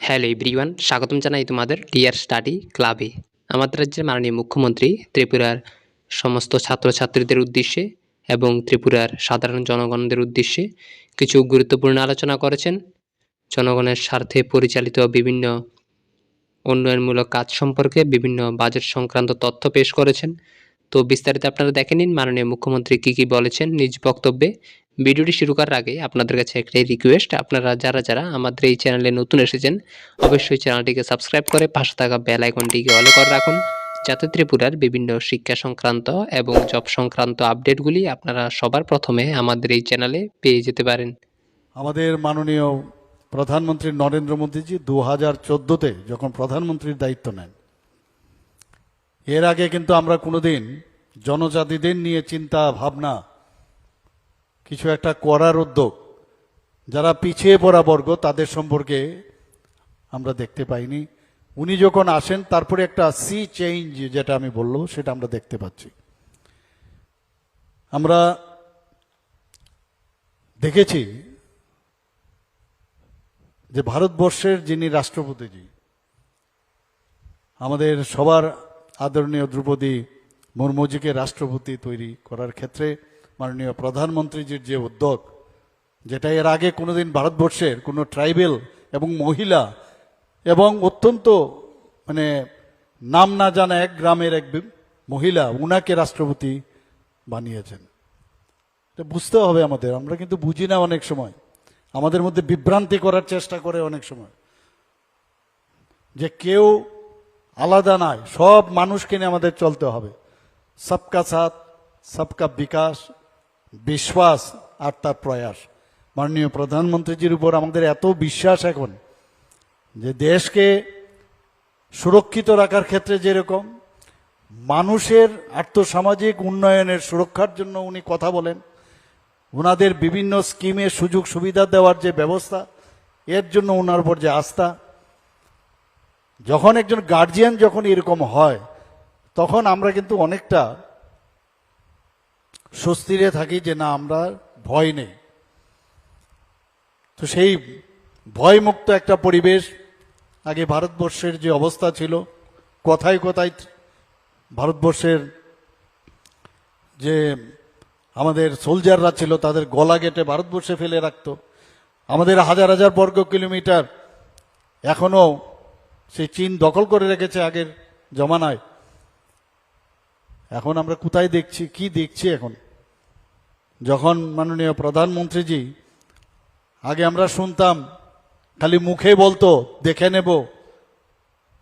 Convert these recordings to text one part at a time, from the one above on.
Hello everyone, স্বাগতম জানাই তোমাদের ডিয়ার স্টাডি ক্লাবে। আমাদের রাজ্যের মাননীয় মুখ্যমন্ত্রী ত্রিপুরার সমস্ত ছাত্রছাত্রীদের উদ্দেশ্যে এবং ত্রিপুরার সাধারণ জনগণদের উদ্দেশ্যে কিছু গুরুত্বপূর্ণ আলোচনা করেছেন। জনগণের স্বার্থে পরিচালিত বিভিন্ন উন্নয়নমূলক কাজ সম্পর্কে বিভিন্ন বাজেট সংক্রান্ত তথ্য পেশ করেছেন। তো বিস্তারিত আপনারা দেখে নিন মাননীয় মুখ্যমন্ত্রী কী বলেছেন নিজ বক্তব্যে। ভিডিওটি শুরু করার আগে আপনাদের কাছে একটাই রিকোয়েস্ট, আপনারা যারা আমাদের এই চ্যানেলে নতুন এসেছেন অবশ্যই চ্যানেলটিকে সাবস্ক্রাইব করে পাশে থাকা বেল আইকনটিকে অল করে রাখুন, যাতে ত্রিপুরার বিভিন্ন শিক্ষা সংক্রান্ত এবং জব সংক্রান্ত আপডেটগুলি আপনারা সবার প্রথমে আমাদের এই চ্যানেলে পেয়ে যেতে পারেন। আমাদের মাননীয় প্রধানমন্ত্রী নরেন্দ্র মোদীজি 2014-তে যখন প্রধানমন্ত্রীর দায়িত্ব নেন, এর আগে কিন্তু আমরা কোনোদিন জনজাতিদের নিয়ে চিন্তা ভাবনা কিছু একটা করার উদ্যোগ, যারা পিছিয়ে পড়া বর্গ তাদের সম্পর্কে আমরা দেখতে পাইনি। উনি যখন আসেন তারপরে একটা সি চেঞ্জ, যেটা আমি বললো, সেটা আমরা দেখতে পাচ্ছি। আমরা দেখেছি যে ভারতবর্ষের যিনি রাষ্ট্রপতিজি, আমাদের সবার আদরণীয় দ্রৌপদী মুর্মুজিকে রাষ্ট্রপতি তৈরি করার ক্ষেত্রে মাননীয় প্রধানমন্ত্রীজির যে উদ্যোগ, যেটা এর আগে কোনোদিন ভারতবর্ষের কোনো ট্রাইবেল এবং মহিলা এবং অত্যন্ত নাম না জানা এক গ্রামের এক মহিলা উনাকে রাষ্ট্রপতি বানিয়েছেন। এটা বুঝতে হবে আমাদের, আমরা কিন্তু বুঝি না অনেক সময়, আমাদের মধ্যে বিভ্রান্তি করার চেষ্টা করে অনেক সময়, যে কেউ আলাদা নয়, সব মানুষকে নিয়ে আমাদের চলতে হবে। সবকা সাথ, সবকা বিকাশ, বিশ্বাস আর তার প্রয়াস। মাননীয় প্রধানমন্ত্রীজির উপর আমাদের এত বিশ্বাস এখন, যে দেশকে সুরক্ষিত রাখার ক্ষেত্রে যেরকম মানুষের আর্থসামাজিক উন্নয়নের সুরক্ষার জন্য উনি কথা বলেন, ওনাদের বিভিন্ন স্কিমে সুযোগ সুবিধা দেওয়ার যে ব্যবস্থা, এর জন্য ওনার উপর যে আস্থা, যখন একজন গার্জিয়ান যখন এরকম হয় তখন আমরা কিন্তু অনেকটা স্বস্তিরে থাকি, যে না, আমরা ভয় নেই। তো সেই ভয়মুক্ত একটা পরিবেশ আগে ভারতবর্ষের যে অবস্থা ছিল, কথায় কথায় ভারতবর্ষের যে আমাদের সোলজাররা ছিল তাদের গলা কেটে ভারতবর্ষে ফেলে রাখতো। আমাদের হাজার হাজার বর্গ কিলোমিটার এখনো সেই চীন দখল করে রেখেছে আগের জমানায়। এখন আমরা কোথায় দেখছি, কি দেখছি এখন? যখন মাননীয় প্রধানমন্ত্রীজি, আগে আমরা শুনতাম খালি মুখে বলতো দেখে নেব,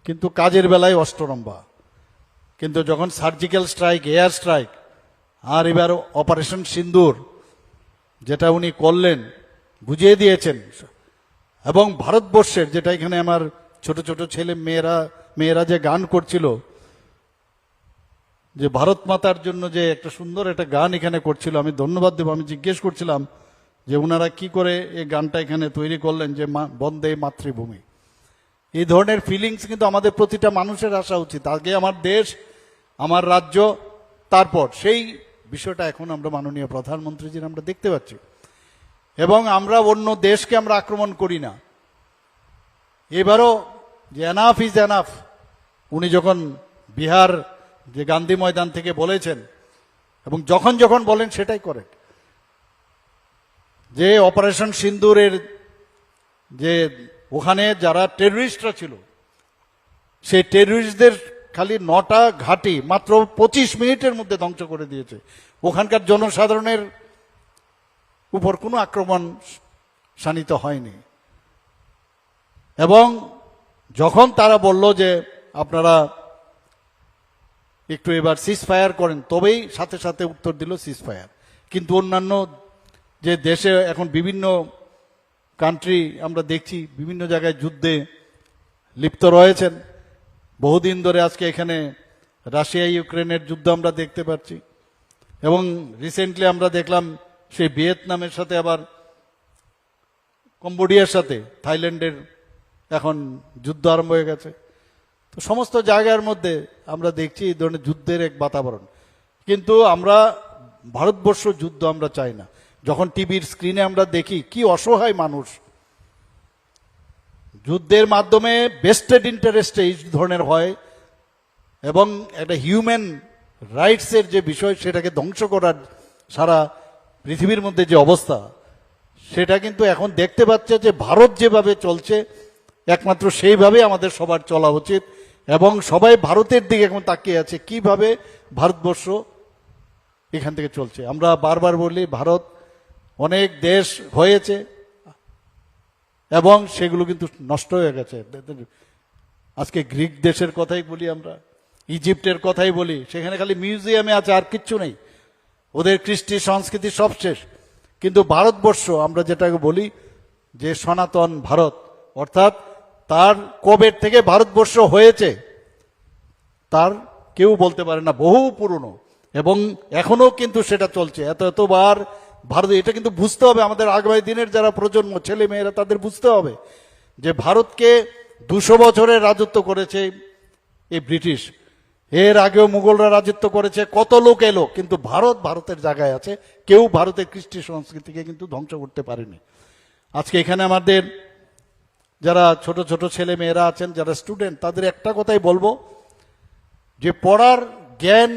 কিন্তু কাজের বেলায় অষ্টরম্ভা। কিন্তু যখন সার্জিক্যাল স্ট্রাইক, এয়ার স্ট্রাইক, আর এবার অপারেশন সিন্দুর যেটা উনি করলেন, বুঝিয়ে দিয়েছেন। এবং ভারতবর্ষের, যেটা এখানে আমার ছোট ছোট ছেলে মেয়েরা যে গান করছিল, যে ভারত মাতার জন্য যে একটা সুন্দর একটা গান এখানে করছিল, আমি ধন্যবাদ দেব। আমি জিজ্ঞেস করছিলাম যে ওনারা কি করে এই গানটা এখানে তৈরি করলেন, যে বন্দে মাতৃভূমি। এই ধরনের ফিলিংস কিন্তু আমাদের প্রতিটা মানুষের আসা উচিত। আগে আমার দেশ, আমার রাজ্য, তারপর সেই বিষয়টা এখন আমরা মাননীয় প্রধানমন্ত্রীজির আমরা দেখতে পাচ্ছি। এবং আমরা অন্য দেশকে আমরা আক্রমণ করি না। এবারও যে এনাফ ইজ এনাফ, উনি যখন বিহার যে গান্ধী ময়দান থেকে বলেছেন, এবং যখন যখন বলেন সেটাই করেন, যে অপারেশন সিন্দুরের যে ওখানে যারা টেররিস্টরা ছিল, সেই টেররিস্টদের খালি 9টা ঘাঁটি মাত্র 25 মিনিটের মধ্যে ধ্বংস করে দিয়েছে। ওখানকার জনসাধারণের উপর কোনো আক্রমণ শানিত হয়নি। এবং যখন তারা বলল যে আপনারা একটু এবার সিজ ফায়ার করেন, তবেই সাথে সাথে উত্তর দিল সিজ ফায়ার। কিন্তু অন্যান্য যে দেশে এখন বিভিন্ন কান্ট্রি আমরা দেখছি বিভিন্ন জায়গায় যুদ্ধে লিপ্ত রয়েছেন বহুদিন ধরে। আজকে এখানে রাশিয়া ইউক্রেনের যুদ্ধ আমরা দেখতে পাচ্ছি, এবং রিসেন্টলি আমরা দেখলাম সেই ভিয়েতনামের সাথে, আবার কম্বোডিয়ার সাথে থাইল্যান্ডের এখন যুদ্ধ আরম্ভ হয়ে গেছে। তো সমস্ত জায়গার মধ্যে আমরা দেখছি এই ধরনের যুদ্ধের এক বাতাবরণ। কিন্তু আমরা ভারতবর্ষ যুদ্ধ আমরা চাই না। যখন টিভির স্ক্রিনে আমরা দেখি কি অসহায় মানুষ, যুদ্ধের মাধ্যমে বেস্টেড ইন্টারেস্টে এই ধরনের হয় এবং একটা হিউম্যান রাইটসের যে বিষয় সেটাকে ধ্বংস করার সারা পৃথিবীর মধ্যে যে অবস্থা, সেটা কিন্তু এখন দেখতে পাচ্ছে যে ভারত যেভাবে চলছে একমাত্র সেইভাবে আমাদের সবার চলা উচিত। এবং সবাই ভারতের দিকে এখন তাকিয়ে আছে কিভাবে ভারতবর্ষ এখান থেকে চলছে। আমরা বারবার বলি ভারত অনেক দেশ হয়েছে এবং সেগুলো কিন্তু নষ্ট হয়ে গেছে। আজকে গ্রিক দেশের কথাই বলি, আমরা ইজিপ্টের কথাই বলি, সেখানে খালি মিউজিয়ামে আছে, আর কিচ্ছু নেই, ওদের কৃষ্টি সংস্কৃতি সব শেষ। কিন্তু ভারতবর্ষ আমরা যেটাকে বলি যে সনাতন ভারত, অর্থাৎ তার কবে থেকে ভারতবর্ষ হয়েছে তার কেউ বলতে পারে না, বহু পুরনো, এবং এখনো কিন্তু সেটা চলছে। এতবার ভারত, এটা কিন্তু বুঝতে হবে আমাদের আগামী দিনের যারা প্রজন্ম ছেলে মেয়েরা, তাদের বুঝতে হবে যে ভারতকে 200 বছরের রাজত্ব করেছে এই ব্রিটিশ, এর আগেও মুঘলরা রাজত্ব করেছে, কত লোক এলো, কিন্তু ভারত ভারতের জায়গায় আছে। কেউ ভারতের কৃষ্টি সংস্কৃতিকে কিন্তু ধ্বংস করতে পারেনি। আজকে এখানে আমাদের যারা ছোট ছোট ছেলে মেয়েরা আছেন, যারা স্টুডেন্ট, তাদের একটা কথাই বলবো যে পড়ার জ্ঞান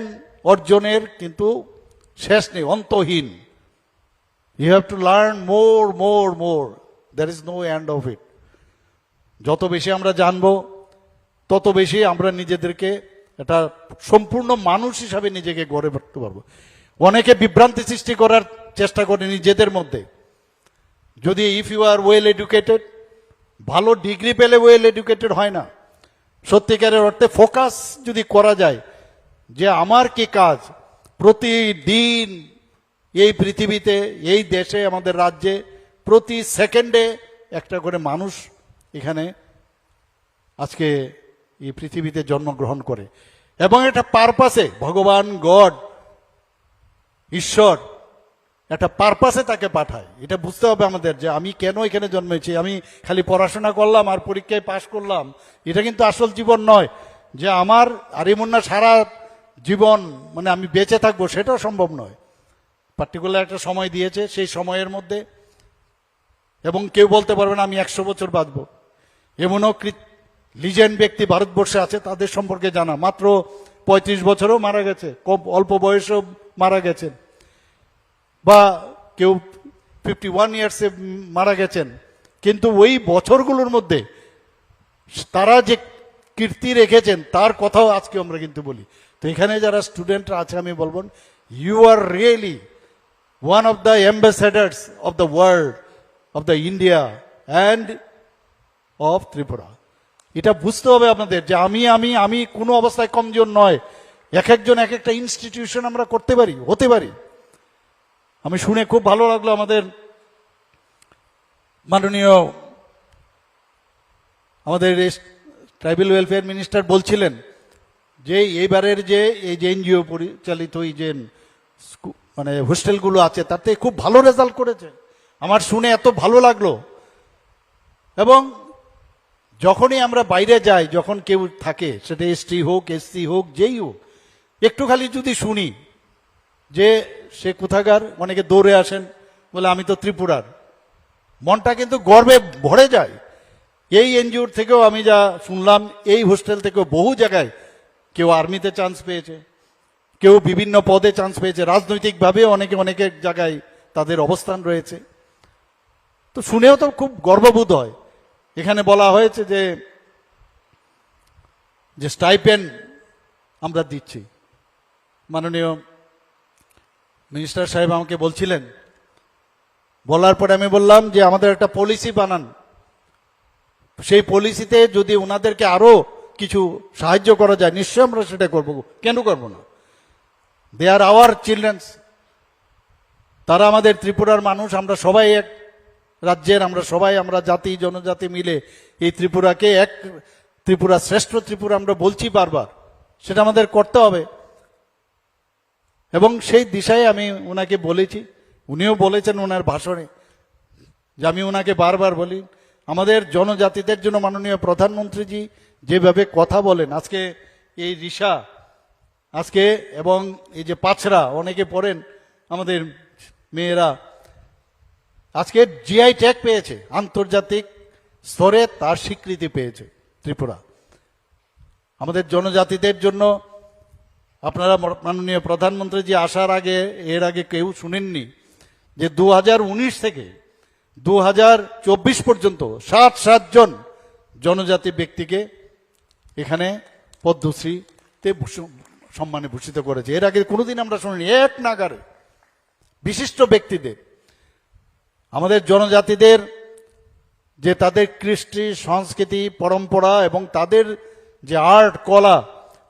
অর্জনের কিন্তু শেষ নেই, অন্তহীন। You have to learn more more more, there is no end of it. যত বেশি আমরা জানবো তত বেশি আমরা নিজেদেরকে একটা সম্পূর্ণ মানুষ হিসাবে নিজেকে গড়ে তুলতে পারবো। অনেকে বিভ্রান্তি সৃষ্টি করার চেষ্টা করে নিজেদের মধ্যে। যদি if you are well educated, ভালো ডিগ্রি পেলে ওয়েল এডুকেটেড হয় না। সত্যিকারের অর্থে ফোকাস যদি করা যায় যে আমার কি কাজ, প্রতিদিন এই পৃথিবীতে, এই দেশে, আমাদের রাজ্যে প্রতি সেকেন্ডে একটা করে মানুষ এখানে আজকে এই পৃথিবীতে জন্মগ্রহণ করে, এবং একটা পারপাসে, ভগবান গড ঈশ্বর একটা পারপাসে তাকে পাঠায়। এটা বুঝতে হবে আমাদের যে আমি কেন এখানে জন্মেছি। আমি খালি পড়াশোনা করলাম আর পরীক্ষায় পাশ করলাম, এটা কিন্তু আসল জীবন নয়। যে আমার আরিমুন্না সারা জীবন মানে আমি বেঁচে থাকবো, সেটাও সম্ভব নয়। পার্টিকুলার একটা সময় দিয়েছে, সেই সময়ের মধ্যে, এবং কেউ বলতে পারবে না আমি 100 বছর বাঁচবো। এমনও লিজেন্ড ব্যক্তি ভারতবর্ষে আছে, তাদের সম্পর্কে জানা, মাত্র 35 বছরও মারা গেছে, খুব অল্প বয়সেও মারা গেছেন, বা কেউ 51 ইয়ার্সে মারা গেছেন। কিন্তু ওই বছরগুলোর মধ্যে তারা যে কীর্তি রেখেছেন তার কথাও আজকে আমরা কিন্তু বলি। তো এখানে যারা স্টুডেন্টরা আছে, আমি বলবো you are really one of the ambassadors of the world, of the India and of Tripura. এটা বুঝতে হবে আপনাদের যে আমি আমি আমি কোনো অবস্থায় কমজোর নয়। এক একজন এক একটা ইনস্টিটিউশন আমরা করতে পারি, হতে পারি। আমি শুনে খুব ভালো লাগলো, আমাদের মাননীয় আমাদের ট্রাইবাল ওয়েলফেয়ার মিনিস্টার বলছিলেন যে এইবারের যে এই যে এনজিও পরিচালিত এই যে মানে হোস্টেলগুলো আছে, তাতে খুব ভালো রেজাল্ট করেছে। আমার শুনে এত ভালো লাগলো। এবং যখনই আমরা বাইরে যাই, যখন কেউ থাকে, সেটা এসটি হোক, এসসি হোক, যেই হোক, একটু খালি যদি শুনি যে সে কোথাকার, অনেকে দৌড়ে আসেন বলে আমি তো ত্রিপুরার, মনটা কিন্তু গর্বে ভরে যায়। এই এনজিওর থেকেও আমি যা শুনলাম, এই হোস্টেল থেকেও বহু জায়গায় কেউ আর্মিতে চান্স পেয়েছে, কেউ বিভিন্ন পদে চান্স পেয়েছে, রাজনৈতিকভাবে অনেকে অনেকের জায়গায় তাদের অবস্থান রয়েছে। তো শুনেও তো খুব গর্ববোধ হয়। এখানে বলা হয়েছে যে স্টাইপেন্ড আমরা দিচ্ছি। মাননীয় মিনিস্টার সাহেব আমাকে বলছিলেন, বলার পরে আমি বললাম যে আমাদের একটা পলিসি বানান, সেই পলিসিতে যদি ওনাদেরকে আরো কিছু সাহায্য করা যায়, নিশ্চয়ই আমরা সেটা করব, কেন করব না। দে আর আওয়ার চিলড্রেন্স, তারা আমাদের ত্রিপুরার মানুষ। আমরা সবাই এক রাজ্যের, আমরা সবাই, আমরা জাতি জনজাতি মিলে এই ত্রিপুরাকে এক ত্রিপুরা, শ্রেষ্ঠ ত্রিপুরা আমরা বলছি বারবার, সেটা আমাদের করতে হবে। এবং সেই দিশায় আমি ওনাকে বলেছি, উনিও বলেছেন ওনার ভাষণে, যে আমি ওনাকে বারবার বলি আমাদের জনজাতিদের জন্য মাননীয় প্রধানমন্ত্রীজি যেভাবে কথা বলেন, আজকে এই রিসা আজকে, এবং এই যে পাছরা অনেকে পড়েন আমাদের মেয়েরা, আজকে জিআই ট্যাগ পেয়েছে, আন্তর্জাতিক স্তরে তার স্বীকৃতি পেয়েছে ত্রিপুরা। আমাদের জনজাতিদের জন্য আপনারা মাননীয় প্রধানমন্ত্রী যে আসার আগে এর আগে কেউ শুনেননি যে 2019 থেকে 2024 পর্যন্ত 60 জন জনজাতি ব্যক্তিকে এখানে পদ্মশ্রীতে সম্মানে ভূষিত করেছে। এর আগে কোনোদিন আমরা শুনিনি এক নাগারে বিশিষ্ট ব্যক্তিদের। আমাদের জনজাতিদের যে তাদের কৃষ্টি সংস্কৃতি পরম্পরা এবং তাদের যে আর্ট কলা,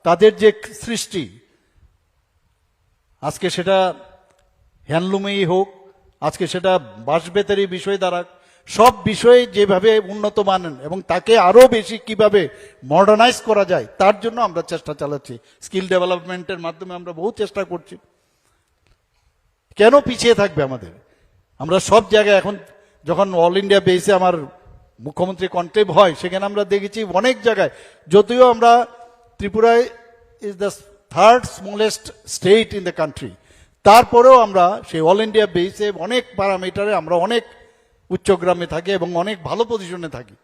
তাদের যে সৃষ্টি, আজকে সেটা হ্যান্ডলুমেই হোক, আজকে সেটা বাঁশবেতেরই বিষয় দ্বারা, সব বিষয়ে যেভাবে উন্নত মানের এবং তাকে আরো বেশি কিভাবে মডার্নাইজ করা যায় তার জন্য আমরা চেষ্টা চালাচ্ছি। স্কিল ডেভেলপমেন্টের মাধ্যমে আমরা বহু চেষ্টা করছি। কেন পিছিয়ে থাকবে আমাদের? আমরা সব জায়গায় এখন যখন অল ইন্ডিয়া বেসে আমার মুখ্যমন্ত্রী কনক্লেভ হয় সেখানে আমরা দেখেছি অনেক জায়গায়, যদিও আমরা ত্রিপুরায় is the third smallest state in the country, তারপরেও আমরা সেই অল ইন্ডিয়া বেসে অনেক প্যারামিটারে আমরা অনেক উচ্চগ্রামে থাকি এবং অনেক ভালো পজিশনে থাকি।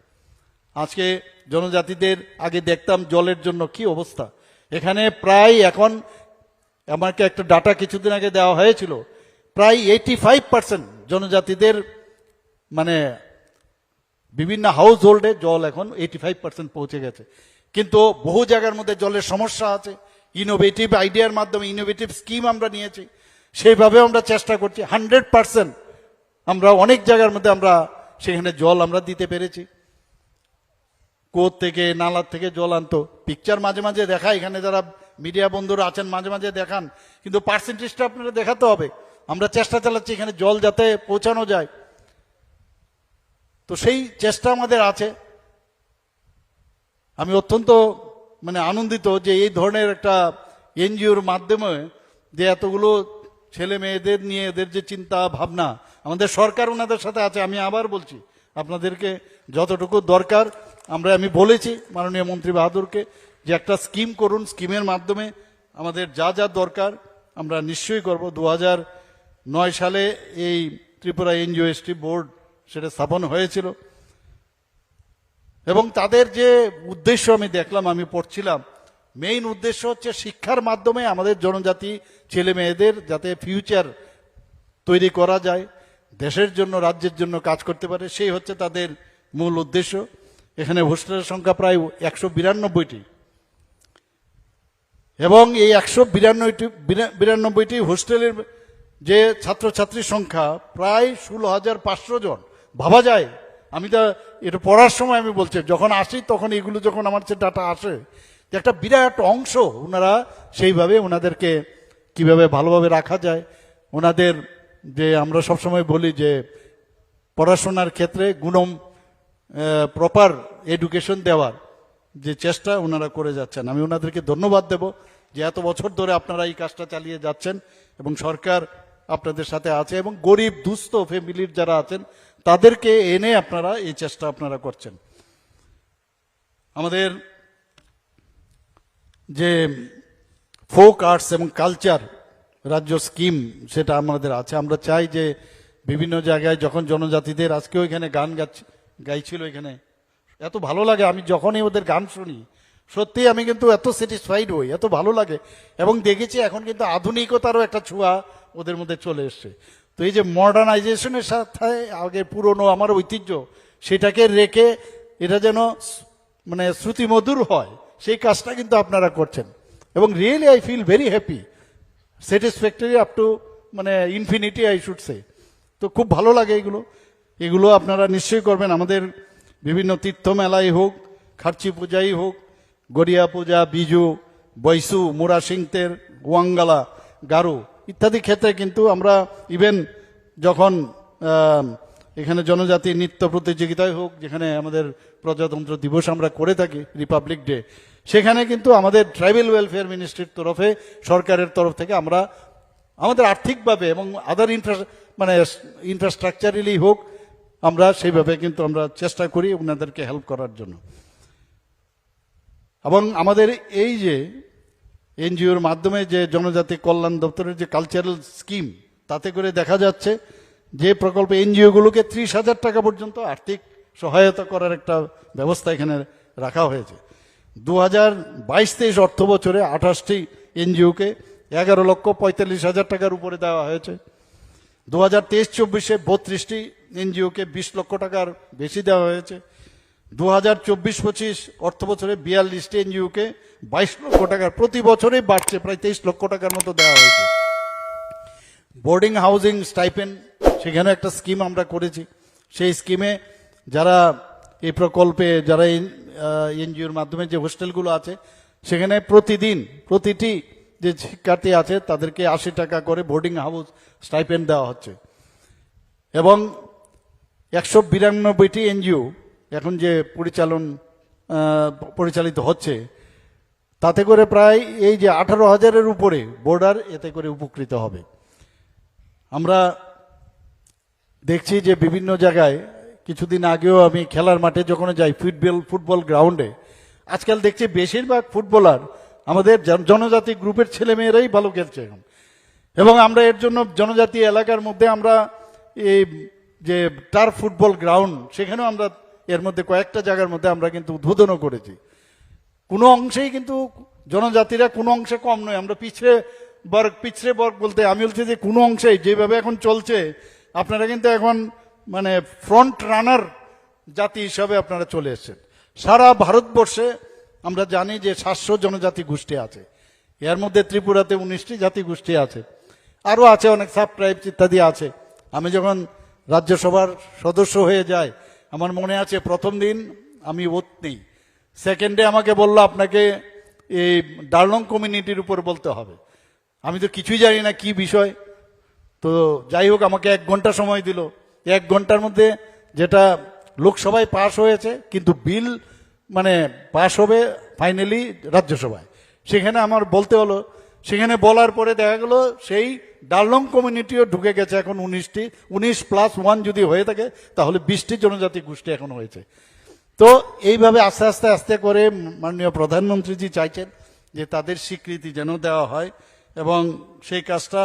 আজকে জনজাতিদের আগে দেখতাম জলের জন্য কি অবস্থা, এখানে প্রায় এখন আমাকে একটা ডাটা কিছুদিন আগে দেওয়া হয়েছিল, প্রায় 85% জনজাতিদের মানে বিভিন্ন হাউস হোল্ডে জল এখন 85% পৌঁছে গেছে। কিন্তু বহু জায়গার মধ্যে জলের সমস্যা আছে। ইনোভেটিভ আইডিয়ার মাধ্যমে ইনোভেটিভ স্কিম আমরা নিয়েছি, সেইভাবে আমরা চেষ্টা করছি। 100% আমরা অনেক জায়গার মধ্যে আমরা সেখানে জল আমরা দিতে পেরেছি। কুয়ো থেকে নালার থেকে জল আনতো, পিকচার মাঝে মাঝে দেখা, এখানে যারা মিডিয়া বন্ধুরা আছেন মাঝে মাঝে দেখান, কিন্তু পার্সেন্টেজটা আপনারা দেখাতে হবে। আমরা চেষ্টা চালাচ্ছি এখানে জল যাতে পৌঁছানো যায়, তো সেই চেষ্টা আমাদের আছে। আমি অত্যন্ত আনন্দিত যে এই ধরনের একটা এনজিওর মাধ্যমে যে এতগুলো ছেলে মেয়েদের নিয়ে এদের যে চিন্তা ভাবনা, আমাদের সরকার ওনাদের সাথে আছে। আমি আবার বলছি আপনাদেরকে যতটুকু দরকার আমি বলেছি মাননীয় মন্ত্রী বাহাদুরকে যে একটা স্কিম করুন, স্কিমের মাধ্যমে আমাদের যা যা দরকার আমরা নিশ্চয়ই করব। 2009 সালে এই ত্রিপুরা এনজিওএসটি বোর্ড সেটা স্থাপন হয়েছিল এবং তাদের যে উদ্দেশ্য আমি দেখলাম, আমি পড়ছিলাম, মেইন উদ্দেশ্য হচ্ছে শিক্ষার মাধ্যমে আমাদের জনজাতি ছেলে মেয়েদের যাতে ফিউচার তৈরি করা যায়, দেশের জন্য রাজ্যের জন্য কাজ করতে পারে, সেই হচ্ছে তাদের মূল উদ্দেশ্য। এখানে হোস্টেলের সংখ্যা প্রায় 192টি এবং এই 192টি হোস্টেলের যে ছাত্রছাত্রীর সংখ্যা প্রায় 16,500 জন। ভাবা যায়, আমি তো এটা পড়ার সময় আমি বলছি, যখন আসি তখন এগুলো যখন আমার যে ডাটা আসে, একটা বিরাট অংশ ওনারা সেইভাবে ওনাদেরকে কিভাবে ভালোভাবে রাখা যায়, ওনাদের যে আমরা সবসময় বলি যে পড়াশোনার ক্ষেত্রে গুণম প্রপার এডুকেশন দেওয়ার যে চেষ্টা ওনারা করে যাচ্ছেন। আমি ওনাদেরকে ধন্যবাদ দেব যে এত বছর ধরে আপনারা এই কাজটা চালিয়ে যাচ্ছেন এবং সরকার আপনাদের সাথে আছে এবং গরিব দুস্থ ফ্যামিলির যারা আছেন তাদেরকে এনে আপনারা এই চেষ্টা আপনারা করছেন। আমাদের যে ফোক আর্টস এবং কালচার রাজ্য স্কিম সেটা আমাদের আছে। আমরা চাই যে বিভিন্ন জায়গায় যখন জনজাতিদের, আজকেও এখানে গান গাইছিল, এখানে এত ভালো লাগে, আমি যখনই ওদের গান শুনি সত্যি আমি কিন্তু এত স্যাটিসফাইড হই, এত ভালো লাগে। এবং দেখেছি এখন কিন্তু আধুনিকতারও একটা ছোঁয়া ওদের মধ্যে চলে এসছে। তো এই যে মডার্নাইজেশনের সাথে আগে পুরনো আমার ঐতিহ্য সেটাকে রেখে এটা যেন শ্রুতিমধুর হয়, সেই কাজটা কিন্তু আপনারা করছেন এবং really I feel very happy, satisfactory up to infinity I should say. তো খুব ভালো লাগে এগুলো আপনারা নিশ্চয়ই করবেন। আমাদের বিভিন্ন তীর্থ মেলাই হোক, খার্চি পূজাই হোক, গড়িয়া পূজা, বিজু, বৈশু, মুরা সিংতের, ওয়াঙ্গালা, গারো ইত্যাদি ক্ষেত্রে কিন্তু আমরা ইভেন যখন এখানে জনজাতি নৃত্য প্রতিযোগিতায় হোক, যেখানে আমাদের প্রজাতন্ত্র দিবস আমরা করে থাকি, রিপাবলিক ডে, সেখানে কিন্তু আমাদের ট্রাইবাল ওয়েলফেয়ার মিনিস্ট্রির তরফে, সরকারের তরফ থেকে আমরা আমাদের আর্থিকভাবে এবং আদার ইনফ্রাস্ট্রাকচারালি হোক, আমরা সেইভাবে কিন্তু আমরা চেষ্টা করি ওনাদেরকে হেল্প করার জন্য। এবং আমাদের এই যে এনজিওর মাধ্যমে যে জনজাতি কল্যাণ দপ্তরের যে কালচারাল স্কিম, তাতে করে দেখা যাচ্ছে যে প্রকল্প এনজিওগুলোকে 30,000 টাকা পর্যন্ত আর্থিক সহায়তা করার একটা ব্যবস্থা এখানে রাখা হয়েছে। 2022-23 অর্থ বছরে 28টি এনজিওকে 11,45,000 টাকার উপরে দেওয়া হয়েছে। 2023-24-এ 32টি এনজিওকে 20 লক্ষ টাকার বেশি দেওয়া হয়েছে। 2024-25 অর্থ বছরে 42টি এনজিওকে 22 লক্ষ টাকার, প্রতি বছরেই বাড়ছে, প্রায় 23 লক্ষ টাকার মতো দেওয়া হয়েছে। বোর্ডিং হাউজিং স্টাইপেন্ড, সেখানে একটা স্কিম আমরা করেছি। সেই স্কিমে যারা এই প্রকল্পে যারা এনজিওর মাধ্যমে যে হোস্টেলগুলো আছে সেখানে প্রতিটি যে শিক্ষার্থী আছে তাদেরকে 80 টাকা করে বোর্ডিং হাউস স্টাইপেন্ড দেওয়া হচ্ছে। এবং 192টি এনজিও এখন যে পরিচালিত হচ্ছে, তাতে করে প্রায় এই যে 18,000-এর উপরে বোর্ডার এতে করে উপকৃত হবে। আমরা দেখছি যে বিভিন্ন জায়গায়, কিছুদিন আগেও আমি খেলার মাঠে যখন যাই, ফুটবল গ্রাউন্ডে, আজকাল দেখছি বেশিরভাগ ফুটবলার আমাদের জনজাতি গ্রুপের ছেলেমেয়েরাই ভালো খেলছে এখন। এবং আমরা এর জন্য জনজাতি এলাকার মধ্যে আমরা এই যে টার্ফ ফুটবল গ্রাউন্ড, সেখানেও আমরা এর মধ্যে কয়েকটা জায়গার মধ্যে আমরা কিন্তু উদ্বোধনও করেছি। কোনো অংশেই কিন্তু জনজাতিরা কোনো অংশে কম নয়। আমরা পিছড়ে বর্গ বলতে আমি বলছি যে কোনো অংশেই যেভাবে এখন চলছে, আপনারা কিন্তু এখন মানে ফ্রন্ট রানার জাতি হিসাবে আপনারা চলে এসেছেন। সারা ভারতবর্ষে আমরা জানি যে 700 জনজাতি গোষ্ঠী আছে, এর মধ্যে ত্রিপুরাতে 19টি জাতি গোষ্ঠী আছে, আরও আছে অনেক সাব ট্রাইবস ইত্যাদি আছে। আমি যখন রাজ্যসভার সদস্য হয়ে যাই, আমার মনে আছে প্রথম দিন আমি ওত নেই, সেকেন্ডে আমাকে বললো আপনাকে এই ডার্লং কমিউনিটির উপর বলতে হবে। আমি তো কিছুই জানি না কি বিষয়। তো যাই হোক, আমাকে 1 ঘন্টা সময় দিল। 1 ঘন্টার মধ্যে যেটা লোকসভায় পাশ হয়েছে, কিন্তু বিল মানে পাশ হবে ফাইনালি রাজ্যসভায়, সেখানে আমার বলতে হলো। সেখানে বলার পরে দেখা গেল সেই ডার্লং কমিউনিটিও ঢুকে গেছে এখন 19টি, 19+1 যদি হয়ে থাকে তাহলে 20টি জনজাতি গোষ্ঠী এখন হয়েছে। তো এইভাবে আস্তে আস্তে আস্তে করে মাননীয় প্রধানমন্ত্রীজি চাইছেন যে তাদের স্বীকৃতি যেন দেওয়া হয়, এবং সেই কাজটা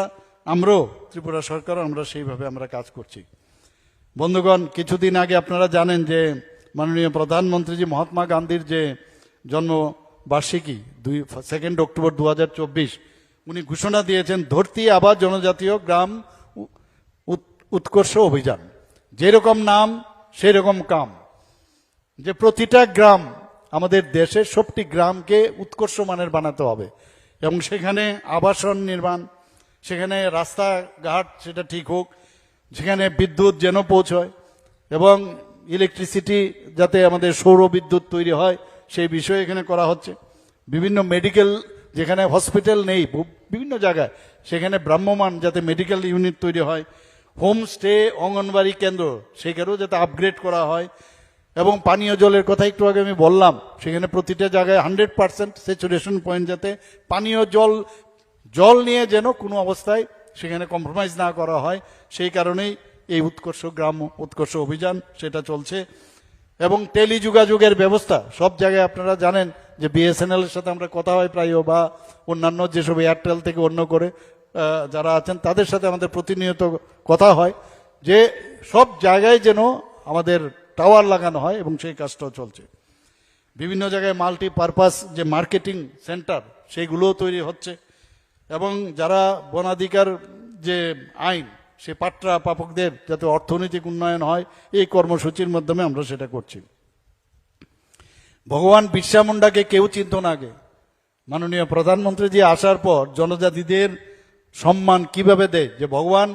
আমরাও ত্রিপুরা সরকার আমরা সেইভাবে আমরা কাজ করছি। বন্ধুগণ, কিছুদিন আগে আপনারা জানেন যে মাননীয় প্রধানমন্ত্রীজি মহাত্মা গান্ধীর যে জন্মবার্ষিকী 2 অক্টোবর 2024, উনি ঘোষণা দিয়েছেন ধরতি আবার জনজাতীয় গ্রাম উৎকর্ষ অভিযান। যেরকম নাম সেই রকম কাম, যে প্রতিটা গ্রাম আমাদের দেশের সবটি গ্রামকে উৎকর্ষ মানের বানাতে হবে, এবং সেখানে আবাসন নির্মাণ, সেখানে রাস্তাঘাট সেটা ঠিক হোক, সেখানে বিদ্যুৎ যেন পৌঁছয়, এবং ইলেকট্রিসিটি যাতে আমাদের সৌর বিদ্যুৎ তৈরি হয় সেই বিষয় এখানে করা হচ্ছে। বিভিন্ন মেডিকেল, যেখানে হসপিটাল নেই বিভিন্ন জায়গায়, সেখানে ভ্রাম্যমান যাতে মেডিকেল ইউনিট তৈরি হয়। হোমস্টে, অঙ্গনবাড়ি কেন্দ্র সেখানেও যাতে আপগ্রেড করা হয়। এবং পানীয় জলের কথা একটু আগে আমি বললাম, সেখানে প্রতিটা জায়গায় 100% স্যাচুরেশন পয়েন্ট, যাতে পানীয় জল নিয়ে যেন কোনো অবস্থায় সেখানে কম্প্রোমাইজ না করা হয়। সেই কারণেই এই উৎকর্ষ অভিযান সেটা চলছে। এবং টেলিযোগাযোগের ব্যবস্থা সব জায়গায়, আপনারা জানেন যে বিএসএনএল এর সাথে আমরা কথা হয় প্রায়, বা অন্যান্য যেসব এয়ারটেল থেকে অন্য করে যারা আছেন তাদের সাথে আমাদের প্রতিনিয়ত কথা হয়, যে সব জায়গায় যেন আমাদের টাওয়ার লাগানো হয়, এবং সেই কাজটাও চলছে। বিভিন্ন জায়গায় মাল্টিপারপাস যে মার্কেটিং সেন্টার সেইগুলোও তৈরি হচ্ছে। এবং যারা বনাধিকার যে আইন, সে পাট্রা পাপকদের যাতে অর্থনৈতিক উন্নয়ন হয়, এই কর্মসূচির মাধ্যমে আমরা সেটা করছি। ভগবান বিরসা মুন্ডাকে কেউ চিনত না আগে। মাননীয় প্রধানমন্ত্রীজি আসার পর জনজাতিদের সম্মান কিভাবে দেয়, যে ভগবান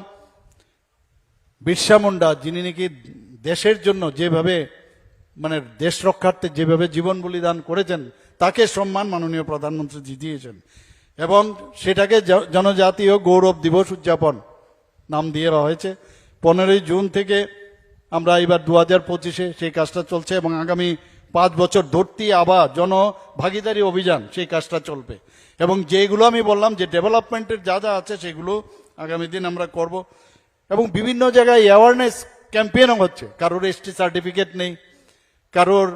বিরসা মুন্ডা যিনি নাকি দেশের জন্য যেভাবে মানে দেশ রক্ষার্থে যেভাবে জীবন বলিদান করেছেন, তাকে সম্মান মাননীয় প্রধানমন্ত্রী দিয়েছেন। এবং সেটাকে জনজাতীয় গৌরব দিবস উদযাপন নাম দিয়ে দেওয়া হয়েছে। 15ই জুন থেকে আমরা এবার 2025-এ সেই কাজটা চলছে, এবং আগামী 5 বছর ধরতি আবার জনভাগিদারি অভিযান সেই কাজটা চলবে। এবং যেগুলো আমি বললাম যে ডেভেলপমেন্টের যা যা আছে সেগুলো আগামী দিন আমরা করব। এবং বিভিন্ন জায়গায় অ্যাওয়ারনেস ক্যাম্পেইনও হচ্ছে। কারোর এসটি সার্টিফিকেট নেই, কারোর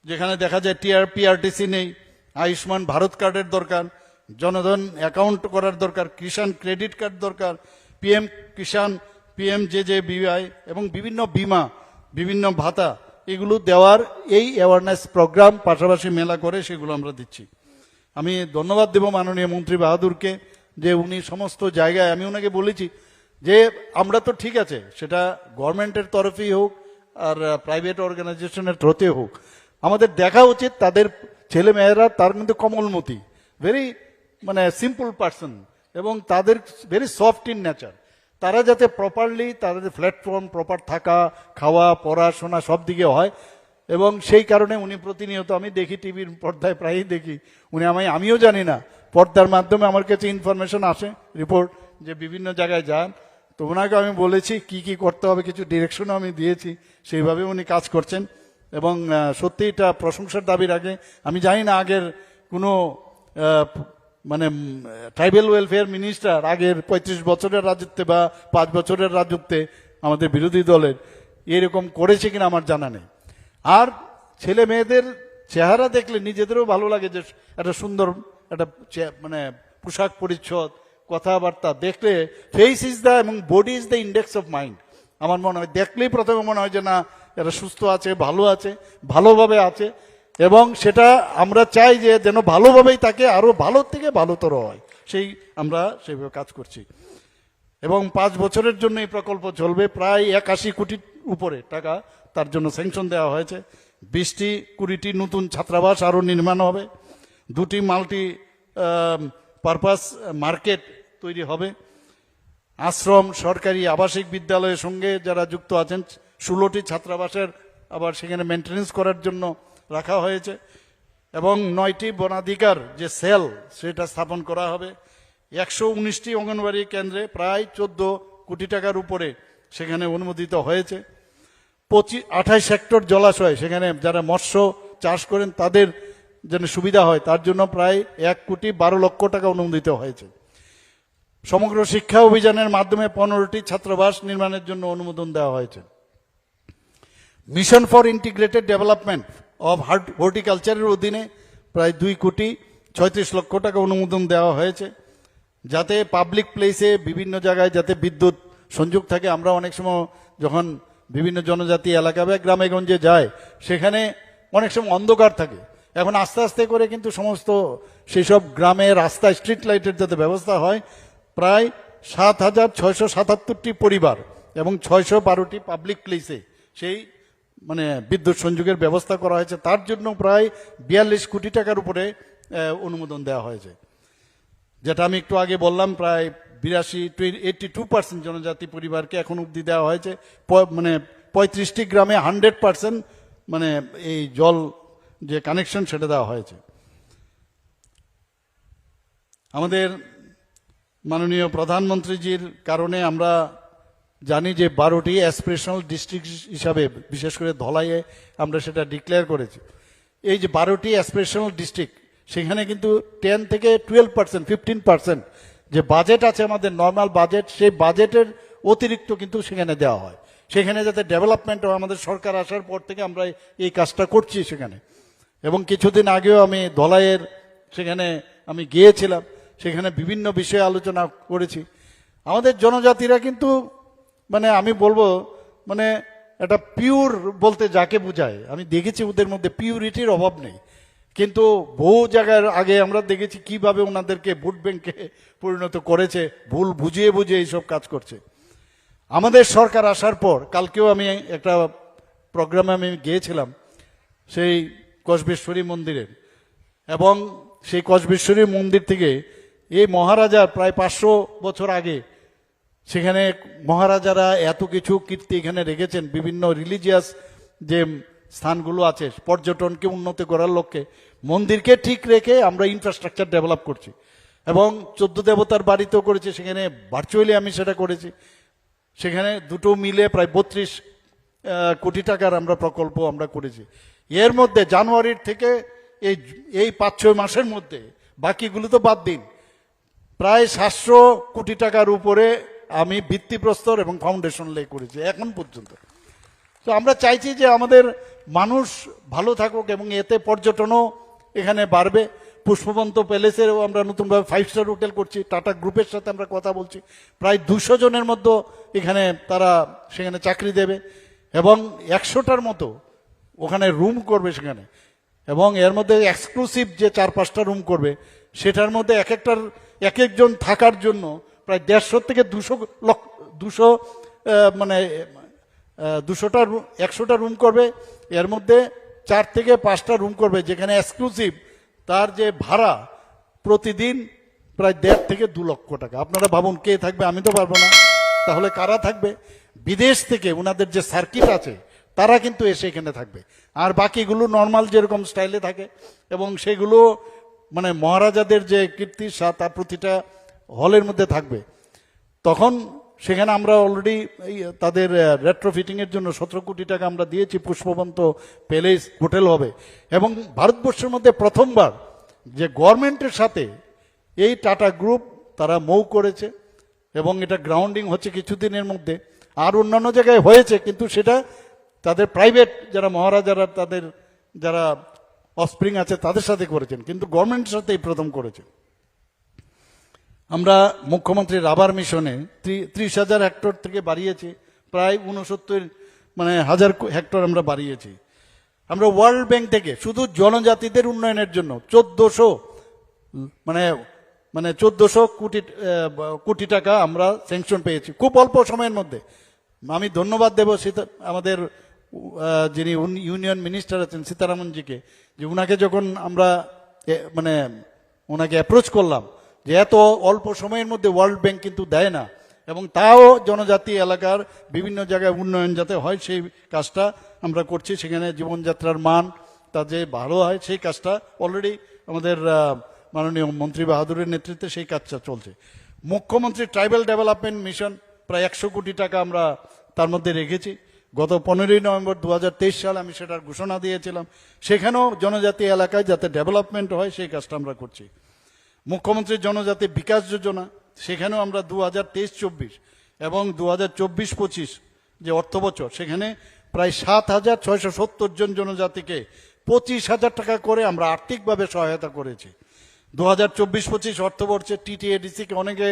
যেখানে দেখা যায় পিআরটিসি নেই, আয়ুষ্মান ভারত কার্ডের দরকার, জনধন অ্যাকাউন্ট করার দরকার, কিষাণ ক্রেডিট কার্ড দরকার, পিএম কিষাণ, PMJJBY এবং বিভিন্ন বিমা, বিভিন্ন ভাতা এগুলো দেওয়ার এই অ্যাওয়ারনেস প্রোগ্রাম পাশাপাশি মেলা করে সেগুলো আমরা দিচ্ছি। আমি ধন্যবাদ দেব মাননীয় মন্ত্রী বাহাদুরকে যে উনি সমস্ত জায়গায়, আমি ওনাকে বলেছি যে আমরা তো ঠিক আছে, সেটা গভর্নমেন্টের তরফেই হোক আর প্রাইভেট অর্গানাইজেশনের থ্রোতে হোক, আমাদের দেখা উচিত তাদের ছেলে মেয়েরা তার কিন্তু কমলমতি, ভেরি মানে সিম্পল পার্সন, এবং তাদের ভেরি সফট ইন নেচার, তারা যাতে প্রপারলি তাদের প্ল্যাটফর্ম প্রপার থাকা, খাওয়া, পড়াশোনা সব দিকে হয়। এবং সেই কারণে উনি প্রতিনিয়ত, আমি দেখি টিভির পর্দায় প্রায়ই দেখি, আমিও জানি না, পর্দার মাধ্যমে আমার কাছে ইনফরমেশন আসে, রিপোর্ট, যে বিভিন্ন জায়গায় যান। তো ওনাকে আমি বলেছি কি কি করতে হবে, কিছু ডিরেকশনও আমি দিয়েছি, সেইভাবে উনি কাজ করছেন। এবং সত্যি এটা প্রশংসার দাবি রাখে। আমি জানি না আগের কোনো মানে ট্রাইবেল ওয়েলফেয়ার মিনিস্টার আগের 35 বছরের রাজত্বে বা 5 বছরের রাজত্বে আমাদের বিরোধী দলের এরকম করেছে কিনা আমার জানা নেই। আর ছেলে মেয়েদের চেহারা দেখলে নিজেদেরও ভালো লাগে, যে একটা সুন্দর একটা মানে পোশাক পরিচ্ছদ, কথাবার্তা দেখলে, ফেস ইজ দ্য এবং body is the index of mind. আমার মনে হয় দেখলেই প্রথমে মনে হয় যে না, এরা সুস্থ আছে, ভালো আছে, ভালোভাবে আছে। এবং সেটা আমরা চাই যে যেন ভালোভাবেই তাকে আরো ভালো থেকে ভালোতর হয়, আমরা সেইভাবে কাজ করছি। এবং 5 বছরের জন্য এই প্রকল্প চলবে, প্রায় 81 কোটির উপরে টাকা তার জন্য স্যাংশন দেওয়া হয়েছে। 20-20টি নতুন ছাত্রাবাস আরো নির্মাণ হবে, 2টি মাল্টি পারপাস মার্কেট তৈরি হবে, আশ্রম, সরকারি আবাসিক বিদ্যালয়ের সঙ্গে যারা যুক্ত আছেন 16টি ছাত্রাবাসের আবার সেখানে মেনটেনেন্স করার জন্য রাখা হয়েছে, এবং 9টি বনাধিকার যে সেল সেটা স্থাপন করা হবে। 119টি অঙ্গনবাড়ি কেন্দ্রে প্রায় 14 কোটি টাকার উপরে সেখানে অনুমোদিত হয়েছে। 28 হেক্টর জলাশয়, সেখানে যারা মৎস্য চাষ করেন তাদের যেন সুবিধা হয় তার জন্য প্রায় 1,12,00,000 টাকা অনুমোদিত হয়েছে। সমগ্র শিক্ষা অভিযানের মাধ্যমে 15টি ছাত্রাবাস নির্মাণের জন্য অনুমোদন দেওয়া হয়েছে। Mission for integrated development of হর্টিকালচারের অধীনে প্রায় 2,36,00,000 টাকা অনুমোদন দেওয়া হয়েছে, যাতে পাবলিক প্লেসে বিভিন্ন জায়গায় যাতে বিদ্যুৎ সংযোগ থাকে। আমরা অনেক সময় যখন বিভিন্ন জনজাতি এলাকা বা গ্রামে গঞ্জে যায়, সেখানে অনেক সময় অন্ধকার থাকে। এখন আস্তে আস্তে করে কিন্তু সমস্ত সেসব গ্রামে রাস্তায় স্ট্রিট লাইটের যাতে ব্যবস্থা হয়, প্রায় 7,677টি পরিবার এবং 612টি পাবলিক প্লেসে সেই মানে বিদ্যুৎ সংযোগের ব্যবস্থা করা হয়েছে। তার জন্য প্রায় 42 কোটি টাকার উপরে অনুমোদন দেওয়া হয়েছে। যেটা আমি একটু আগে বললাম, প্রায় 82% জনজাতি পরিবারকে এখন অবধি দেওয়া হয়েছে। মানে 35টি গ্রামে 100% মানে এই জল যে কানেকশন সেটা দেওয়া হয়েছে। আমাদের মাননীয় প্রধানমন্ত্রীজির কারণে আমরা জানি যে 12টি অ্যাসপিরেশনাল ডিস্ট্রিক্ট হিসাবে, বিশেষ করে ধলাইয়ে আমরা সেটা ডিক্লেয়ার করেছি। এই যে 12টি অ্যাসপিরেশনাল ডিস্ট্রিক্ট, সেখানে কিন্তু 10 থেকে 12%, 15% যে বাজেট আছে আমাদের নর্মাল বাজেট, সেই বাজেটের অতিরিক্ত কিন্তু সেখানে দেওয়া হয়। সেখানে যাতে ডেভেলপমেন্ট হয়, আমাদের সরকার আসার পর থেকে আমরা এই কাজটা করছি সেখানে। এবং কিছুদিন আগেও আমি ধলাইয়ের সেখানে আমি গিয়েছিলাম, সেখানে বিভিন্ন বিষয়ে আলোচনা করেছি। আমাদের জনজাতিরা কিন্তু মানে আমি বলবো মানে এটা পিওর বলতে যাকে বোঝায়, আমি দেখেছি ওদের মধ্যে পিউরিটির অভাব নেই। কিন্তু বহু জায়গায় আগে আমরা দেখেছি কিভাবে ওনাদেরকে ভোট ব্যাংকে পরিণত করেছে, ভুল বুঝিয়ে বুঝিয়ে এইসব কাজ করছে। আমাদের সরকার আসার পর, কালকেও আমি একটা প্রোগ্রামে আমি গিয়েছিলাম সেই কসবেশ্বরী মন্দিরের, এবং সেই কসবেশ্বরী মন্দির থেকে এই মহারাজার প্রায় 500 বছর আগে সেখানে মহারাজারা এত কিছু কীর্তি এখানে রেখেছেন। বিভিন্ন রিলিজিয়াস যে স্থানগুলো আছে, পর্যটনকে উন্নত করার লক্ষ্যে মন্দিরকে ঠিক রেখে আমরা ইনফ্রাস্ট্রাকচার ডেভেলপ করছি। এবং 14 দেবতার বাড়িতেও করেছি, সেখানে ভার্চুয়ালি আমি সেটা করেছি। সেখানে দুটো মিলে প্রায় 32 কোটি টাকার আমরা প্রকল্প আমরা করেছি। এর মধ্যে জানুয়ারির থেকে এই 5-6 মাসের মধ্যে, বাকিগুলো তো বাদ দিন, প্রায় 700 কোটি টাকার উপরে আমি ভিত্তিপ্রস্তর এবং ফাউন্ডেশন লে করেছি এখন পর্যন্ত। তো আমরা চাইছি যে আমাদের মানুষ ভালো থাকুক, এবং এতে পর্যটনও এখানে বাড়বে। পুষ্পবন্ত প্যালেসেরও আমরা নতুনভাবে 5 স্টার হোটেল করছি, টাটা গ্রুপের সাথে আমরা কথা বলছি। প্রায় 200 জনের মধ্যে এখানে তারা সেখানে চাকরি দেবে, এবং 100টার মতো ওখানে রুম করবে সেখানে, এবং এর মধ্যে এক্সক্লুসিভ যে 4-5টা রুম করবে, সেটার মধ্যে এক একজন থাকার জন্য প্রায় 150 থেকে 200 মানে 100টা রুম করবে। এর মধ্যে 4 থেকে 5টা রুম করবে যেখানে এক্সক্লুসিভ তার যে ভাড়া প্রতিদিন প্রায় 1.5 থেকে 2 লক্ষ টাকা। আপনারা ভাবুন কে থাকবে, আমি তো পারবো না, তাহলে কারা থাকবে? বিদেশ থেকে ওনাদের যে সার্কিট আছে তারা কিন্তু এসে এখানে থাকবে, আর বাকিগুলো নর্মাল যেরকম স্টাইলে থাকে, এবং সেগুলো মানে মহারাজাদের যে কীর্তি তার প্রতিটা হলের মধ্যে থাকবে। তখন সেখানে আমরা অলরেডি তাদের রেট্রোফিটিং এর জন্য 17 কোটি টাকা আমরা দিয়েছি। পুষ্পবন্ত প্যালেস হোটেল হবে, এবং ভারতবর্ষের মধ্যে প্রথমবার যে গভর্নমেন্টের সাথে এই টাটা গ্রুপ তারা মৌ করেছে, এবং এটা গ্রাউন্ডিং হচ্ছে কিছুদিনের মধ্যে। আর অন্যান্য জায়গায় হয়েছে, কিন্তু সেটা তাদের প্রাইভেট যারা মহারাজারা তাদের যারা অফস্প্রিং আছে তাদের সাথে করেছেন, কিন্তু গভর্নমেন্টের সাথে এই প্রথম করেছে। আমরা মুখ্যমন্ত্রীর রাবার মিশনে 30,000 হেক্টর থেকে বাড়িয়েছি প্রায় 69 মানে হাজার হেক্টর আমরা বাড়িয়েছি। আমরা ওয়ার্ল্ড ব্যাংক থেকে শুধু জনজাতিদের উন্নয়নের জন্য 1400 কোটি টাকা আমরা স্যাংশন পেয়েছি খুব অল্প সময়ের মধ্যে। আমি ধন্যবাদ দেব আমাদের যিনি ইউনিয়ন মিনিস্টার আছেন সীতারামনজিকে, যে উনাকে যখন আমরা ওনাকে অ্যাপ্রোচ করলাম যে এত অল্প সময়ের মধ্যে ওয়ার্ল্ড ব্যাংক কিন্তু দেয় না, এবং তাও জনজাতি এলাকার বিভিন্ন জায়গায় উন্নয়ন যাতে হয় সেই কাজটা আমরা করছি, সেখানে জীবনযাত্রার মান তা যে ভালো হয় সেই কাজটা অলরেডি আমাদের মাননীয় মন্ত্রী বাহাদুরের নেতৃত্বে সেই কাজটা চলছে। মুখ্যমন্ত্রী ট্রাইবাল ডেভেলপমেন্ট মিশন প্রায় 100 কোটি টাকা আমরা তার মধ্যে রেখেছি। গত 15ই নভেম্বর 2023 সালে আমি সেটার ঘোষণা দিয়েছিলাম। সেখানেও জনজাতি এলাকায় যাতে ডেভেলপমেন্ট হয় সেই কাজটা আমরা করছি। মুখ্যমন্ত্রী জনজাতি বিকাশ যোজনা, সেখানেও আমরা 2023-24 এবং 2024-25 যে অর্থ বছর, সেখানে প্রায় 7,670 জন জনজাতিকে 25,000 টাকা করে আমরা আর্থিকভাবে সহায়তা করেছি। 2024-25 অর্থবর্ষে টিটিএডিসিকে অনেকে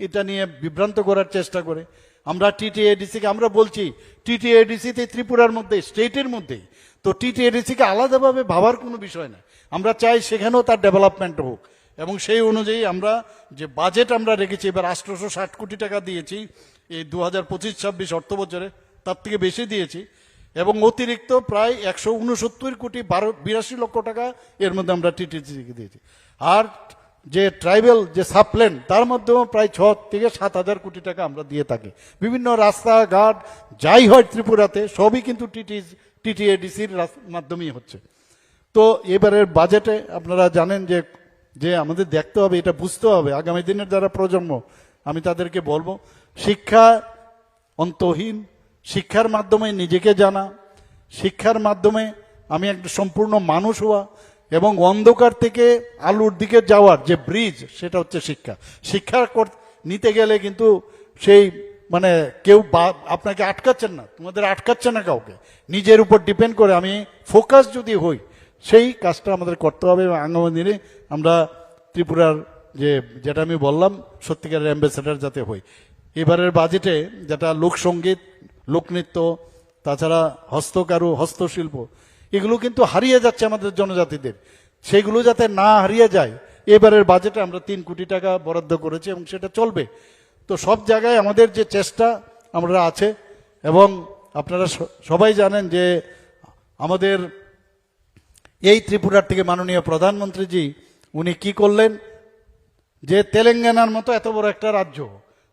এটা নিয়ে বিভ্রান্ত করার চেষ্টা করে। আমরা টিটিএডিসিকে আমরা বলছি টিটিএডিসিতে ত্রিপুরার মধ্যে স্টেটের মধ্যেই, তো টিটিএডিসিকে আলাদাভাবে ভাবার কোনো বিষয় না। আমরা চাই সেখানেও তার ডেভেলপমেন্ট হোক, এবং সেই অনুযায়ী আমরা যে বাজেট আমরা রেখেছি, এবার 860 কোটি টাকা দিয়েছি এই 2025-26 অর্থ বছরে, তার থেকে বেশি দিয়েছি, এবং অতিরিক্ত প্রায় 169 কোটি 82 লক্ষ টাকা এর মধ্যে আমরা টিটিএডিসিকে দিয়েছি। আর যে ট্রাইবেল যে সাবপ্ল্যান তার মধ্যেও প্রায় 6 থেকে 7,000 কোটি টাকা আমরা দিয়ে থাকি। বিভিন্ন রাস্তাঘাট যাই হয় ত্রিপুরাতে সবই কিন্তু টিটিএডিসির মাধ্যমেই হচ্ছে। তো এবারের বাজেটে আপনারা জানেন যে আমাদের দেখতে হবে, এটা বুঝতে হবে, আগামী দিনের যারা প্রজন্ম আমি তাদেরকে বলবো শিক্ষা অন্তহীন, শিক্ষার মাধ্যমে নিজেকে জানা, শিক্ষার মাধ্যমে আমি একটা সম্পূর্ণ মানুষ হওয়া, এবং অন্ধকার থেকে আলোর দিকে যাওয়ার যে ব্রিজ সেটা হচ্ছে শিক্ষা। শিক্ষা নিতে গেলে কিন্তু সেই কেউ আপনাকে আটকাচ্ছেন না, তোমাদের আটকাচ্ছে না কাউকে, নিজের উপর ডিপেন্ড করে আমি ফোকাস যদি হই সেই কাজটা আমাদের করতে হবে। এবং আগামী দিনে আমরা ত্রিপুরার যেটা আমি বললাম সত্যিকারের অ্যাম্বাসেডার যাতে হই। এবারের বাজেটে যেটা লোকসঙ্গীত, লোকনৃত্য, তাছাড়া হস্তকারু, হস্তশিল্প, এগুলো কিন্তু হারিয়ে যাচ্ছে আমাদের জনজাতিদের, সেগুলো যাতে না হারিয়ে যায় এবারের বাজেটে আমরা 3 কোটি টাকা বরাদ্দ করেছি, এবং সেটা চলবে। তো সব জায়গায় আমাদের যে চেষ্টা আমরা আছে, এবং আপনারা সবাই জানেন যে আমাদের এই ত্রিপুরার থেকে মাননীয় প্রধানমন্ত্রীজি উনি কি করলেন, যে তেলেঙ্গানার মতো এত বড় একটা রাজ্য,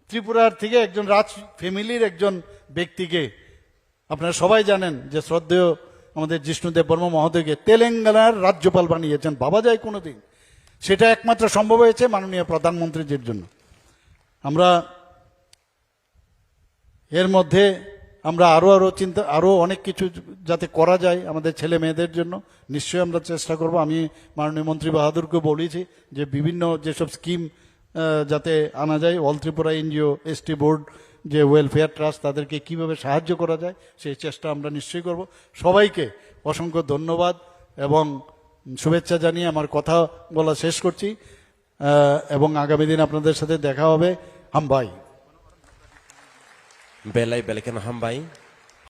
ত্রিপুরার থেকে একজন রাজ ফ্যামিলির একজন ব্যক্তিকে, আপনারা সবাই জানেন যে শ্রদ্ধেয় আমাদের জিষ্ণুদেব বর্মা মহোদয়কে তেলেঙ্গানার রাজ্যপাল বানিয়েছেন। ভাবা যায় কোনোদিন? সেটা একমাত্র সম্ভব হয়েছে মাননীয় প্রধানমন্ত্রীজির জন্য। আমরা এর মধ্যে আমরা আরো অনেক কিছু যাতে করা যায় আমাদের ছেলে মেয়েদের জন্য নিশ্চয়ই আমরা চেষ্টা করব। আমি মাননীয় মন্ত্রী বাহাদুরকে বলেছি যে বিভিন্ন যেসব স্কিম যাতে আনা যায়, all Tripura NGO, ST board, যে ওয়েলফেয়ার ট্রাস্ট, তাদেরকে কিভাবে সাহায্য করা যায় সেই চেষ্টা আমরা নিশ্চয়ই করব। সবাইকে অসংখ্য ধন্যবাদ এবং শুভেচ্ছা জানিয়ে আমার কথা বলা শেষ করছি, এবং আগামী দিন আপনাদের সাথে দেখা হবে। হামবাই Belai belikan hambai